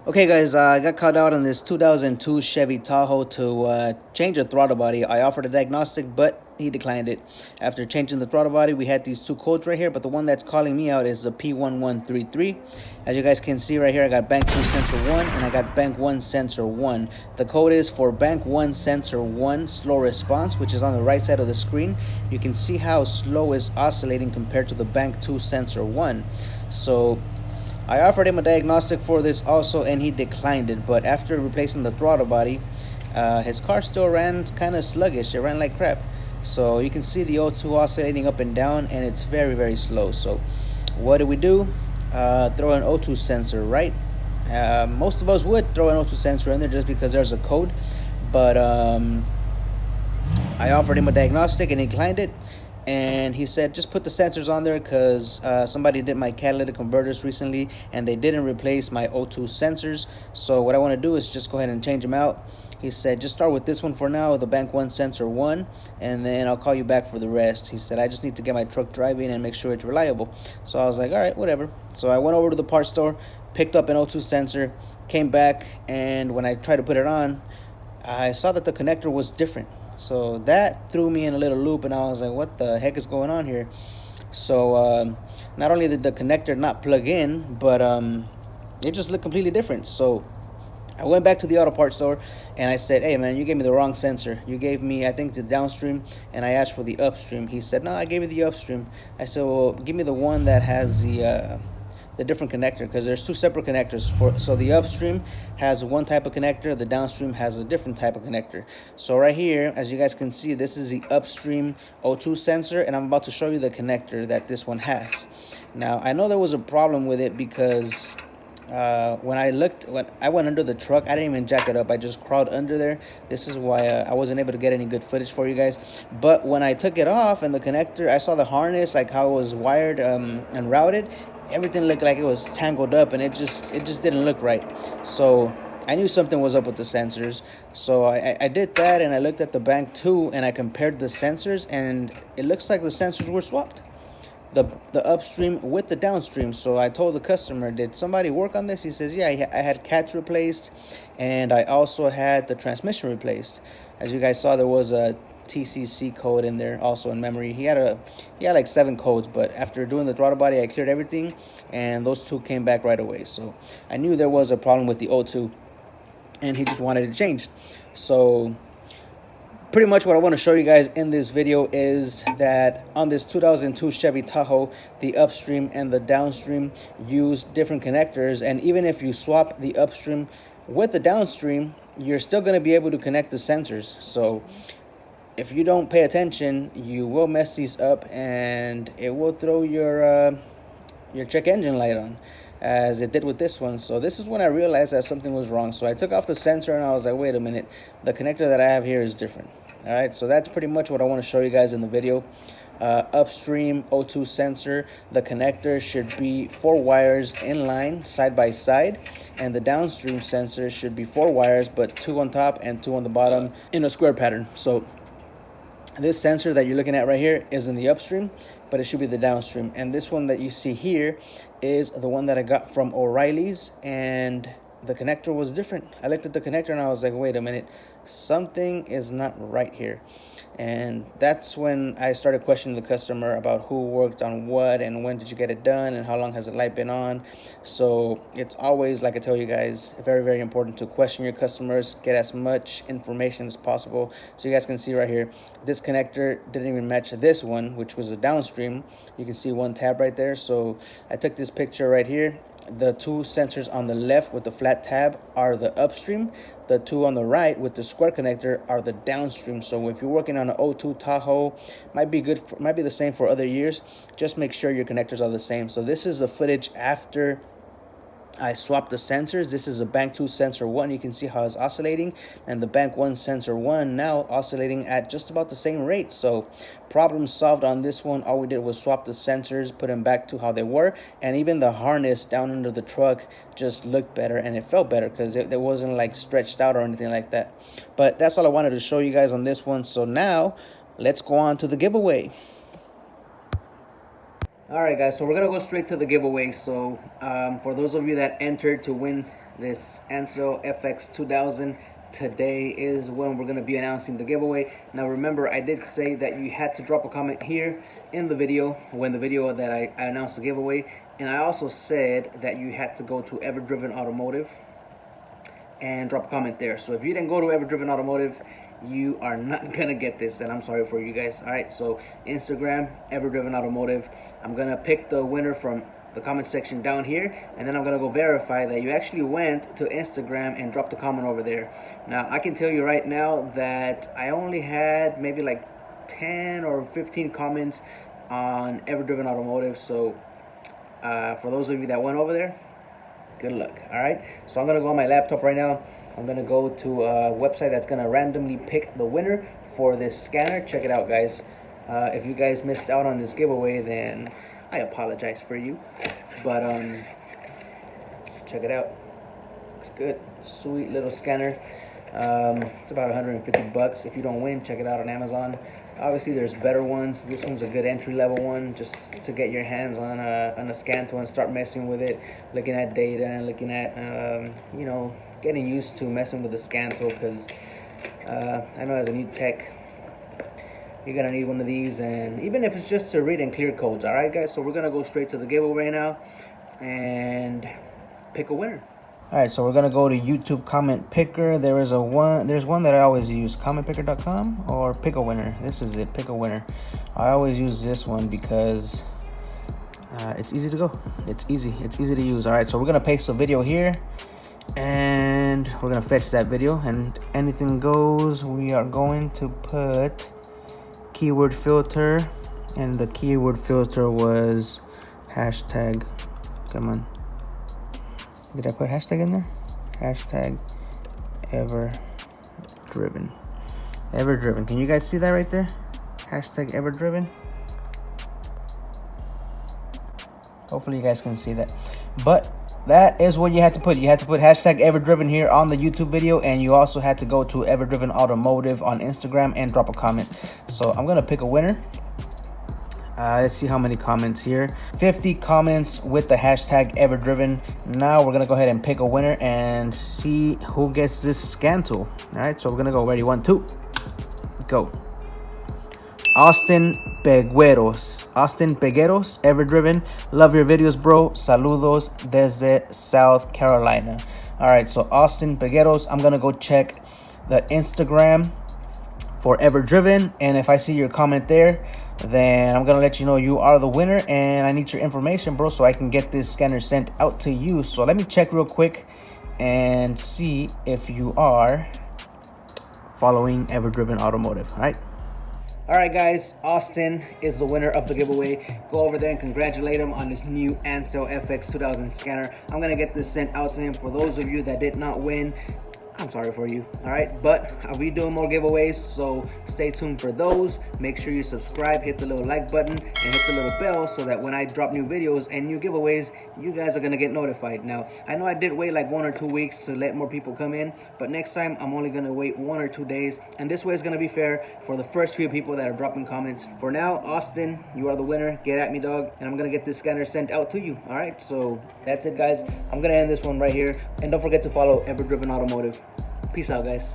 Okay, guys, I got called out on this 2002 Chevy Tahoe to change a throttle body. I offered a diagnostic, but he declined it. After changing the throttle body, we had these two codes right here, but the one that's calling me out is the P1133. As you guys can see right here, I got bank 2 sensor 1 and I got bank 1 sensor 1. The code is for bank 1 sensor 1 slow response, which is on the right side of the screen. You can see how slow is oscillating compared to the bank 2 sensor 1. So I offered him a diagnostic for this also, and he declined it. But after replacing the throttle body, his car still ran kind of sluggish. It ran like crap. So you can see the O2 oscillating up and down, and it's very, very slow. So what do? Throw an O2 sensor, right? Most of us would throw an O2 sensor in there just because there's a code. But I offered him a diagnostic and he declined it. And he said, just put the sensors on there because somebody did my catalytic converters recently and they didn't replace my O2 sensors. So what I want to do is just go ahead and change them out. He said, just start with this one for now, the bank 1 sensor 1, and then I'll call you back for the rest. He said, I just need to get my truck driving and make sure it's reliable. So I was like, all right, whatever. So I went over to the parts store, picked up an O2 sensor, came back, and when I tried to put it on, I saw that the connector was different. So that threw me in a little loop, and I was like, what the heck is going on here? So not only did the connector not plug in, but it just looked completely different. So I went back to the auto parts store and I said, hey man, you gave me the wrong sensor. You gave me, I think, the downstream, and I asked for the upstream. He said, no, I gave you the upstream. I said, well, give me the one that has the different connector, because there's two separate connectors. So the upstream has one type of connector, the downstream has a different type of connector. So right here, as you guys can see, this is the upstream O2 sensor, and I'm about to show you the connector that this one has. Now I know there was a problem with it because when I went under the truck, I didn't even jack it up. I just crawled under there. This is why I wasn't able to get any good footage for you guys. But when I took it off and the connector, I saw the harness, like how it was wired and routed. Everything looked like it was tangled up, and it just didn't look right. So I knew something was up with the sensors. So I did that, and I looked at the bank 2 and I compared the sensors, and it looks like the sensors were swapped, the upstream with the downstream. So I told the customer, did somebody work on this? He says, yeah, I had cats replaced, and I also had the transmission replaced. As you guys saw, there was a TCC code in there also in memory. He had like 7 codes, but after doing the throttle body, I cleared everything, and those 2 came back right away. So I knew there was a problem with the O2, and he just wanted it changed. So pretty much what I want to show you guys in this video is that on this 2002 Chevy Tahoe, the upstream and the downstream use different connectors, and even if you swap the upstream with the downstream, you're still going to be able to connect the sensors. So if you don't pay attention, you will mess these up, and it will throw your check engine light on, as it did with this one. So this is when I realized that something was wrong. So I took off the sensor and I was like, wait a minute, the connector that I have here is different. All right, so that's pretty much what I want to show you guys in the video. Upstream O2 sensor, the connector should be 4 wires in line side by side, and the downstream sensor should be 4 wires, but 2 on top and 2 on the bottom in a square pattern. So this sensor that you're looking at right here is in the upstream, but it should be the downstream. And this one that you see here is the one that I got from O'Reilly's, and the connector was different. I looked at the connector and I was like, wait a minute, something is not right here. And that's when I started questioning the customer about who worked on what and when did you get it done and how long has the light been on. So it's always, like I tell you guys, very, very important to question your customers, get as much information as possible. So you guys can see right here, this connector didn't even match this one, which was a downstream. You can see one tab right there. So I took this picture right here. The 2 sensors on the left with the flat tab are the upstream. The 2 on the right with the square connector are the downstream. So if you're working on an O2 Tahoe, might be the same for other years. Just make sure your connectors are the same. So this is the footage after I swapped the sensors. This is a bank 2 sensor 1. You can see how it's oscillating, and the bank 1 sensor 1 now oscillating at just about the same rate. So problem solved on this one. All we did was swap the sensors, put them back to how they were, and even the harness down under the truck just looked better and it felt better because it wasn't like stretched out or anything like that. But that's all I wanted to show you guys on this one. So now let's go on to the giveaway. All right, guys, so we're gonna go straight to the giveaway. So for those of you that entered to win this Ansel FX 2000. Today is when we're going to be announcing the giveaway. Now remember, I did say that you had to drop a comment here in the video, when the video that I announced the giveaway, and I also said that you had to go to Everdriven Automotive and drop a comment there. So if you didn't go to Everdriven Automotive, you are not gonna get this, and I'm sorry for you guys. All right, so Instagram, Everdriven Automotive. I'm gonna pick the winner from the comment section down here, and then I'm gonna go verify that you actually went to Instagram and dropped a comment over there. Now I can tell you right now that I only had maybe like 10 or 15 comments on Everdriven Automotive. So for those of you that went over there, good luck. All right, so I'm gonna go on my laptop right now. I'm gonna go to a website that's gonna randomly pick the winner for this scanner. Check it out, guys. If you guys missed out on this giveaway, then I apologize for you, but check it out. Looks good. Sweet little scanner. It's about 150 bucks. If you don't win, check it out on Amazon. Obviously there's better ones. This one's a good entry-level one, just to get your hands on a scan tool and start messing with it, looking at data and looking at you know, getting used to messing with the scan tool, because I know as a new tech, you're gonna need one of these, and even if it's just to read and clear codes. All right, guys, so we're gonna go straight to the giveaway now and pick a winner. All right, so we're gonna go to YouTube comment picker. There's one that I always use, commentpicker.com or pick a winner. This is it, pick a winner. I always use this one because it's easy to go. It's easy to use. All right, so we're gonna paste a video here, and we're gonna fetch that video, and anything goes. We are going to put keyword filter, and the keyword filter was hashtag. Come on, did I put hashtag in there? Hashtag Everdriven. Everdriven. Can you guys see that right there? Hashtag Everdriven. Hopefully you guys can see that. But that is what you had to put. You had to put hashtag Everdriven here on the YouTube video, and you also had to go to Everdriven Automotive on Instagram and drop a comment. So I'm gonna pick a winner. Let's see how many comments here. 50 comments with the hashtag Everdriven. Now we're gonna go ahead and pick a winner and see who gets this scan tool. All right, so we're gonna go. Ready? 1, 2, go. Austin Pegueros. Austin Pegueros, Everdriven. Love your videos, bro. Saludos desde South Carolina. All right, so Austin Pegueros, I'm gonna go check the Instagram for Everdriven, and if I see your comment there, then I'm gonna let you know you are the winner, and I need your information, bro, so I can get this scanner sent out to you. So let me check real quick and see if you are following Everdriven Automotive. All right. All right, guys, Austin is the winner of the giveaway. Go over there and congratulate him on this new Ansel FX 2000 scanner. I'm gonna get this sent out to him. For those of you that did not win, I'm sorry for you. All right, but I'll be doing more giveaways, so stay tuned for those. Make sure you subscribe, hit the little like button, and hit the little bell so that when I drop new videos and new giveaways, you guys are gonna get notified. Now, I know I did wait like 1 or 2 weeks to let more people come in, but next time I'm only gonna wait 1 or 2 days, and this way is gonna be fair for the first few people that are dropping comments. For now, Austin, you are the winner. Get at me, dog, and I'm gonna get this scanner sent out to you. All right, so that's it, guys. I'm gonna end this one right here, and don't forget to follow Everdriven Automotive. Peace out, guys.